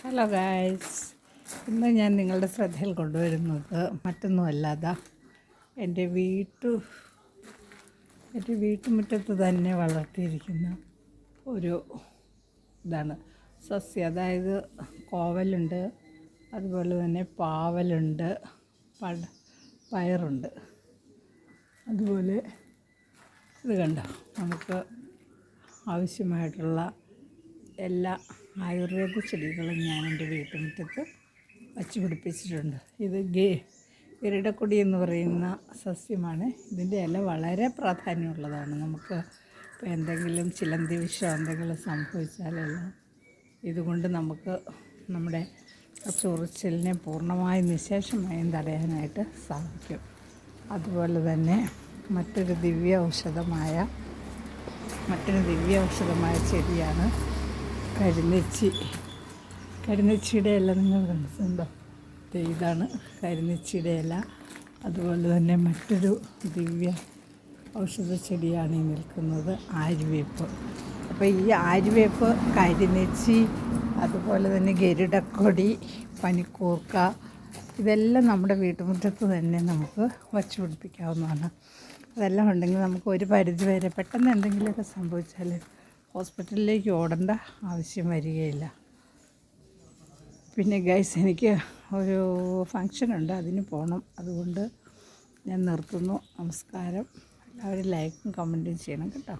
Hello guys, ഇന്ന് ഞാൻ നിങ്ങളുടെ ശ്രദ്ധയിൽ കൊണ്ടുവരുന്നത് മറ്റൊന്നുമല്ലാതെ എൻ്റെ വീട്ടുമുറ്റത്ത് തന്നെ വളർത്തിയിരിക്കുന്ന ഒരു ഇതാണ് സസ്യം. അതായത് കോവലുണ്ട്, അതുപോലെ തന്നെ പാവലുണ്ട്, പയറുണ്ട്. അതുപോലെ ഇത് കണ്ടോ, നമുക്ക് ആവശ്യമായിട്ടുള്ള എല്ലാ ആയുർവേദ ചെടികളും ഞാൻ എൻ്റെ വീട്ടുമുറ്റത്ത് വച്ച് പിടിപ്പിച്ചിട്ടുണ്ട്. ഇത് ഗരുഡക്കൊടി എന്ന് പറയുന്ന സസ്യമാണ്. ഇതിൻ്റെ ഇല വളരെ പ്രാധാന്യമുള്ളതാണ്. നമുക്ക് ഇപ്പോൾ എന്തെങ്കിലും ചിലന്തി വിഷം എന്തെങ്കിലും സംഭവിച്ചാലെല്ലാം ഇതുകൊണ്ട് നമുക്ക് നമ്മുടെ ചൊറിച്ചിലിനെ പൂർണ്ണമായും നിശേഷമായും തടയാനായിട്ട് സാധിക്കും. അതുപോലെ തന്നെ മറ്റൊരു ദിവ്യ ഔഷധമായ ചെടിയാണ് കരിനെച്ചിയുടെ ഇല. നിങ്ങൾ കണ്ടിട്ടുണ്ടോ? ഇതാണ് കരിനെച്ചിയുടെ ഇല. അതുപോലെ തന്നെ മറ്റൊരു ദിവ്യ ഔഷധ ചെടിയാണ് ഈ നിൽക്കുന്നത്, ആര്യവേപ്പ്. അപ്പോൾ ഈ ആര്യവേപ്പ്, കരിനെച്ചി, അതുപോലെ തന്നെ ഗരുഡക്കൊടി, പനിക്കൂർക്ക, ഇതെല്ലാം നമ്മുടെ വീട്ടുമുറ്റത്ത് തന്നെ നമുക്ക് വച്ച് പിടിപ്പിക്കാവുന്നതാണ്. അതെല്ലാം ഉണ്ടെങ്കിൽ നമുക്ക് ഒരു പരിധി വരെ പെട്ടെന്ന് എന്തെങ്കിലുമൊക്കെ സംഭവിച്ചാൽ ഹോസ്പിറ്റലിലേക്ക് ഓടേണ്ട ആവശ്യം വരികയില്ല. പിന്നെ ഗൈസ്, എനിക്ക് ഒരു ഫങ്ഷനുണ്ട്, അതിന് പോകണം. അതുകൊണ്ട് ഞാൻ നിർത്തുന്നു. നമസ്കാരം. എല്ലാവരും ലൈക്കും കമൻറ്റും ചെയ്യണം കേട്ടോ.